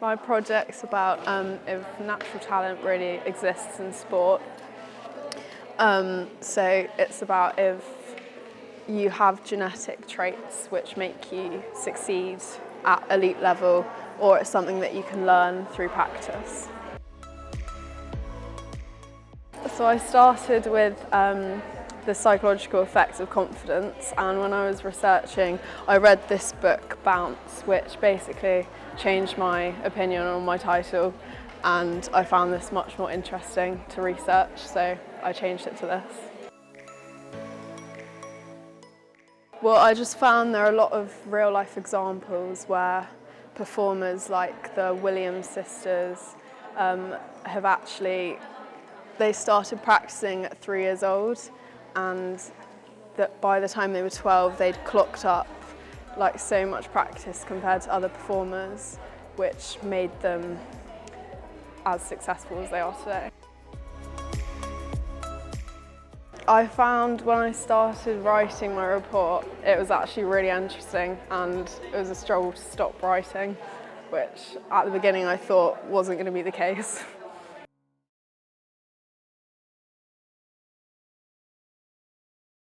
My project's about if natural talent really exists in sport. So it's about if you have genetic traits which make you succeed at elite level, or it's something that you can learn through practice. So I started with the psychological effects of confidence, and when I was researching I read this book, Bounce, which basically changed my opinion on my title, and I found this much more interesting to research, so I changed it to this. Well, I just found there are a lot of real life examples where performers like the Williams sisters have actually, they started practicing at 3 years old, and that by the time they were 12 they'd clocked up like so much practice compared to other performers, which made them as successful as they are today. I found when I started writing my report, it was actually really interesting, and it was a struggle to stop writing, which at the beginning I thought wasn't going to be the case.